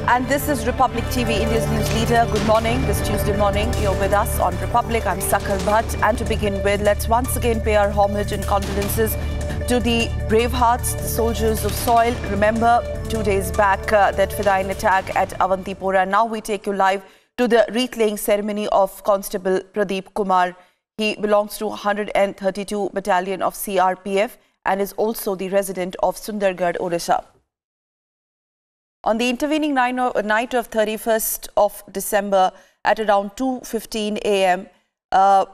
And this is Republic TV, India's news leader. Good morning. This Tuesday morning, you're with us on Republic. I'm Sakal Bhatt. And to begin with, let's once again pay our homage and condolences to the Bravehearts, the soldiers of soil. Remember, 2 days back, that Fidayeen attack at Awantipora. Now we take you live to the wreath-laying ceremony of Constable Pradeep Kumar. He belongs to 132 Battalion of CRPF and is also the resident of Sundargarh, Odisha. On the intervening night of 31st of December at around 2:15 a.m., a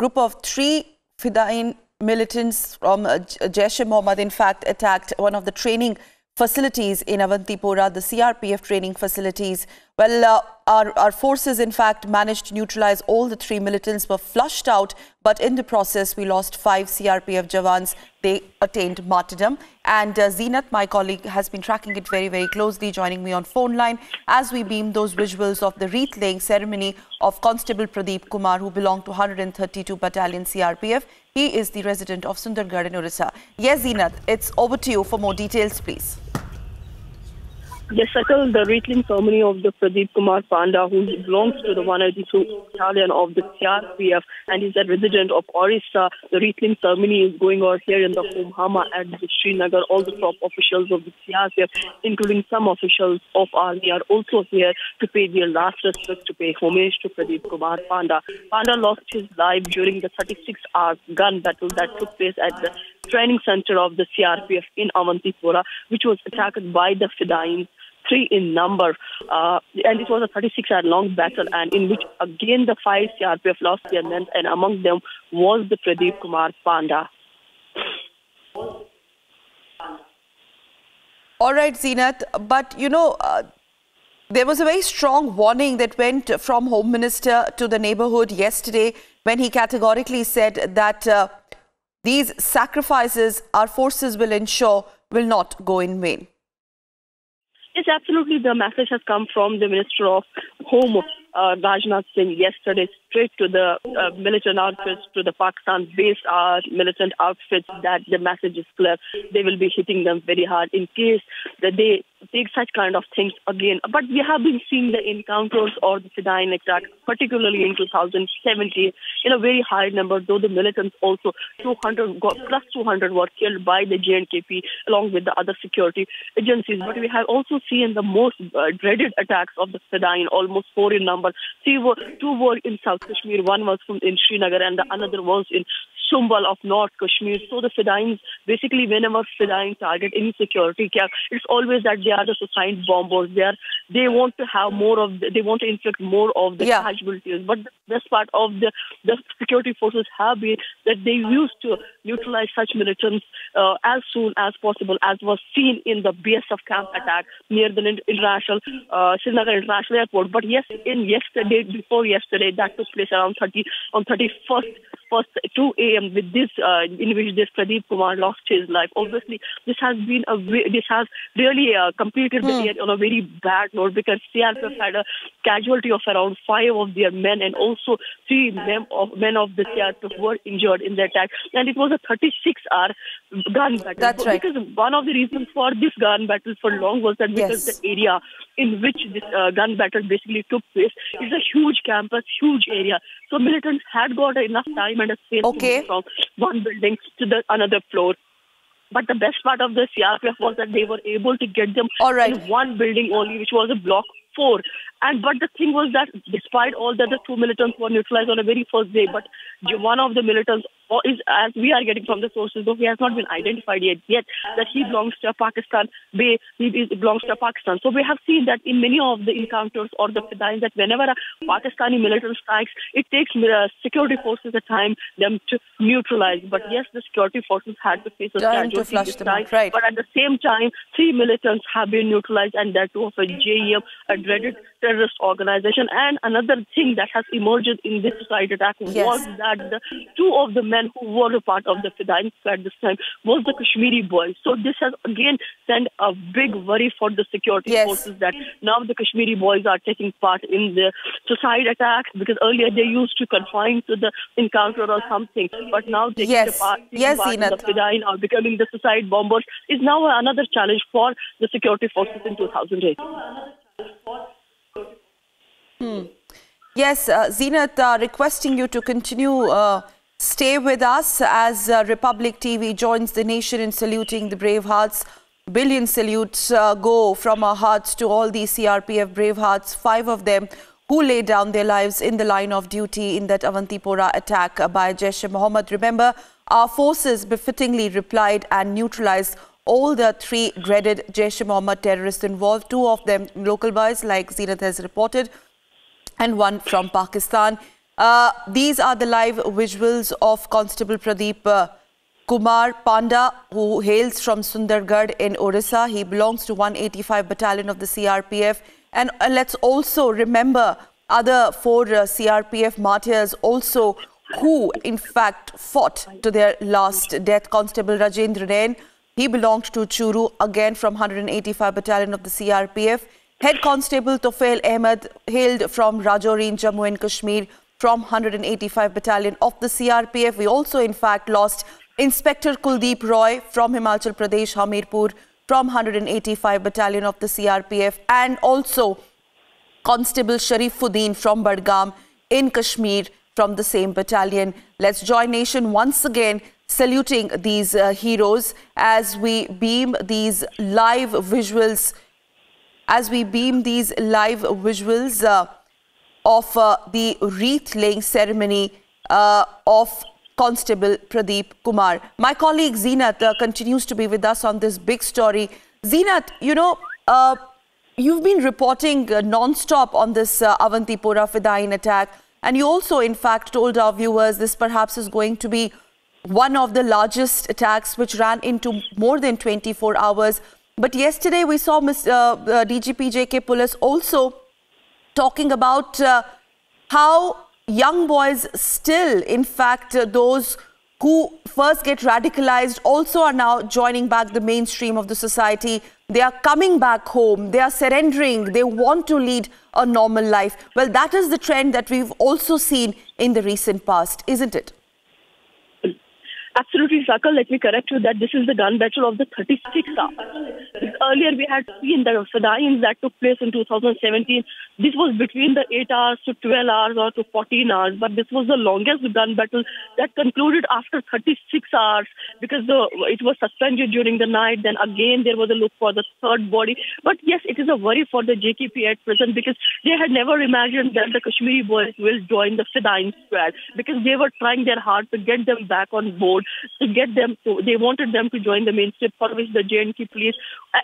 group of 3 Fidayeen militants from Jaish-e-Mohammed, in fact, attacked one of the training facilities in Awantipora, the CRPF training facilities. Well, our forces, in fact, managed to neutralize all the 3 militants, were flushed out, but in the process, we lost 5 CRPF Jawans. They attained martyrdom. And Zeenat, my colleague, has been tracking it very, very closely, joining me on phone line as we beam those visuals of the wreath-laying ceremony of Constable Pradeep Kumar, who belonged to 132 Battalion CRPF. He is the resident of Sundargarh in Odisha. Yes, Zeenat, it's over to you for more details, please. Yes, Sakal, the wreath-laying ceremony of the Pradeep Kumar Panda, who belongs to the 182 Battalion of the CRPF and is a resident of Orissa. The wreath-laying ceremony is going on here in the Homa at the Srinagar. All the top officials of the CRPF, including some officials of Army, are also here to pay their last respect, to pay homage to Pradeep Kumar Panda. Panda lost his life during the 36-hour gun battle that took place at the training center of the CRPF in Awantipora, which was attacked by the Fidayeen, 3 in number, and it was a 36-hour long battle, and in which again the 5 CRPF lost their men, and among them was the Pradeep Kumar Panda. All right, Zeenat, but you know, there was a very strong warning that went from Home Minister to the neighborhood yesterday when he categorically said that these sacrifices our forces will ensure will not go in vain. Yes, absolutely. The message has come from the Minister of Home, Rajnath Singh, yesterday, straight to the militant outfits, to the Pakistan-based militant outfits, that the message is clear. They will be hitting them very hard in case that they take such kind of things again. But we have been seeing the encounters or the Fidayeen attack, particularly in 2017, in a very high number, though the militants also 200 were killed by the JNKP along with the other security agencies. But we have also seen the most dreaded attacks of the Fidayeen, almost 4 in number. 2 were in South Kashmir, one was in Srinagar, and the another was in Sumbal of North Kashmir. So the Fidayeens, basically whenever Fidayeen target any security camp, it's always that they are the suicide bombers. They want to have more of, they want to inflict more of the casualties. But the best part of the security forces have been that they used to neutralize such militants as soon as possible, as was seen in the BSF camp attack near the Srinagar International Airport. But yes, before yesterday, that took place around 31st 2 a.m. with this, in which this Pradeep Kumar lost his life. Obviously, this has really completed the year on a very bad note, because CRPF had a casualty of around 5 of their men, and also 3 men of the CRPF were injured in the attack. And it was a 36-hour gun battle. That's right. Because one of the reasons for this gun battle for long was that because the area in which this gun battle basically took place is a huge campus, huge area. So militants had got enough time and a space to move from one building to the another floor. But the best part of the CRPF was that they were able to get them in one building only, which was a block 4. But the thing was that despite all that, the 2 militants were neutralized on the very first day. But one of the militants is, as we are getting from the sources, though he has not been identified yet, that he belongs to Pakistan. He belongs to Pakistan. So we have seen that in many of the encounters or the Fidayeen, that whenever a Pakistani militant strikes, it takes security forces a time them to neutralize. But yes, the security forces had to face a casualty this time. But at the same time, 3 militants have been neutralized, and that too of a JEM, a dreaded terrorist organization. And another thing that has emerged in this suicide attack was that the 2 of the men who were a part of the Fidayeen squad this time was the Kashmiri boys. So this has again sent a big worry for the security forces, that now the Kashmiri boys are taking part in the suicide attacks, because earlier they used to confine to the encounter or something, but now taking part in the Fidayeen or becoming the suicide bombers is now another challenge for the security forces in 2008. Yes, Zeenat, requesting you to continue, stay with us as Republic TV joins the nation in saluting the Bravehearts. Billion salutes go from our hearts to all the CRPF Bravehearts, 5 of them who laid down their lives in the line of duty in that Awantipora attack by Jaish-e-Mohammed. Remember, our forces befittingly replied and neutralized all the 3 dreaded Jaish-e-Mohammed terrorists involved, 2 of them local boys, like Zeenat has reported, and 1 from Pakistan. These are the live visuals of Constable Pradeep Kumar Panda, who hails from Sundargarh in Orissa. He belongs to 185 Battalion of the CRPF. And let's also remember other 4 CRPF martyrs also who in fact fought to their last death. Constable Rajendra Nain, he belonged to Churu, again from 185 Battalion of the CRPF. Head Constable Tofail Ahmed hailed from Rajouri in Jammu and Kashmir from 185 Battalion of the CRPF. We also in fact lost Inspector Kuldeep Roy from Himachal Pradesh, Hamirpur, from 185 Battalion of the CRPF, and also Constable Sharifuddin from Badgam in Kashmir from the same battalion. Let's join nation once again saluting these heroes as we beam these live visuals of the wreath-laying ceremony of Constable Pradeep Kumar. My colleague Zeenat continues to be with us on this big story. Zeenat, you know, you've been reporting non-stop on this Awantipora Fedayeen attack, and you also, in fact, told our viewers this perhaps is going to be one of the largest attacks which ran into more than 24 hours. But yesterday we saw DGP JK Police also talking about how young boys still, in fact, those who first get radicalized also are now joining back the mainstream of the society. They are coming back home. They are surrendering. They want to lead a normal life. Well, that is the trend that we've also seen in the recent past, isn't it? Absolutely, Sakal. Let me correct you that this is the gun battle of the 36 hours. Earlier, we had seen the Fedayeen that took place in 2017. This was between the 8 hours to 12 hours or to 14 hours. But this was the longest gun battle that concluded after 36 hours because it was suspended during the night. Then again, there was a look for the 3rd body. But yes, it is a worry for the JKP at present because they had never imagined that the Kashmiri boys will join the Fedayeen squad because they were trying their hard to get them back on board. To get them to, they wanted them to join the mainstream, for which the J&K police,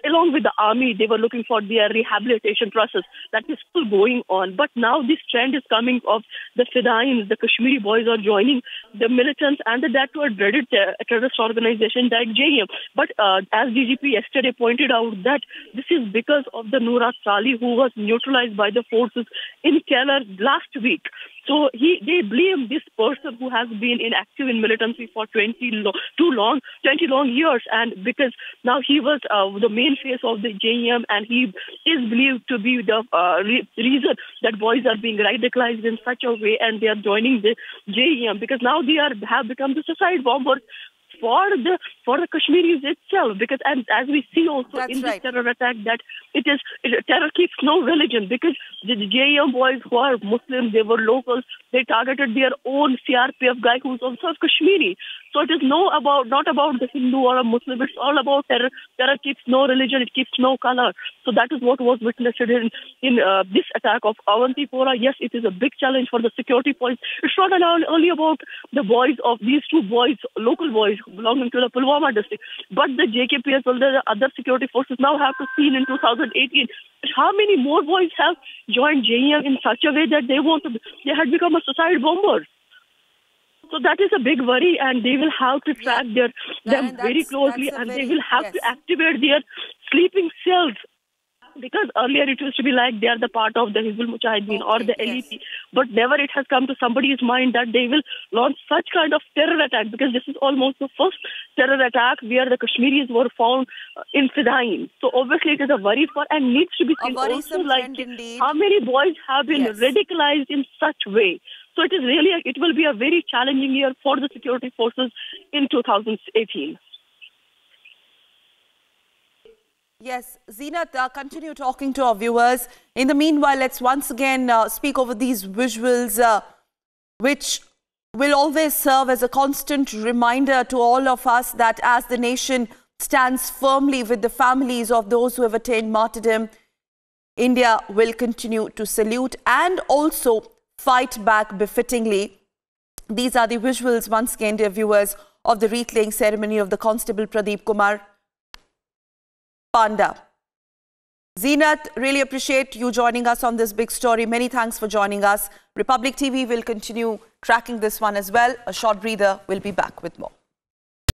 along with the army, they were looking for their rehabilitation process that is still going on. But now this trend is coming of the Fedayeen, the Kashmiri boys are joining the militants and that to a dreaded terrorist organization like JM. But as DGP yesterday pointed out that this is because of the Noora Sali who was neutralized by the forces in Kerala last week. So they blame this person who has been inactive in militancy for 20 long years, and because now he was the main face of the JEM, and he is believed to be the reason that boys are being radicalized in such a way, and they are joining the JEM because now they have become the suicide bombers for the Kashmiris itself, because and as we see also in this terror attack that terror keeps no religion, because the JM boys who are Muslims, they were locals, they targeted their own CRPF guy who's also Kashmiri. So it is not about the Hindu or a Muslim, it's all about terror. Terror keeps no religion, it keeps no color. So that is what was witnessed in this attack of Awantipora. Yes, it is a big challenge for the security police. It's not only about the boys of these 2 boys, local boys belonging to the Pulwama district, but the JKPS and the other security forces now have to see in 2018 how many more boys have joined JEM in such a way that they had become a suicide bomber. So that is a big worry, and they will have to track them very closely, and they will have to activate their sleeping cells. Because earlier it used to be like they are the part of the Hizbul Mujahideen or the LEP, but never it has come to somebody's mind that they will launch such kind of terror attack, because this is almost the first terror attack where the Kashmiris were found in Fedayeen. So obviously it is a worry for, and needs to be seen also like how many boys have been radicalized in such way. So it will be a very challenging year for the security forces in 2018. Yes, Zeenat, continue talking to our viewers. In the meanwhile, let's once again speak over these visuals, which will always serve as a constant reminder to all of us that as the nation stands firmly with the families of those who have attained martyrdom, India will continue to salute and also fight back befittingly. These are the visuals, once again, dear viewers, of the wreath-laying ceremony of the Constable Pradeep Kumar Panda. Zeenat, really appreciate you joining us on this big story. Many thanks for joining us. Republic TV will continue tracking this one as well. A short breather. We'll be back with more.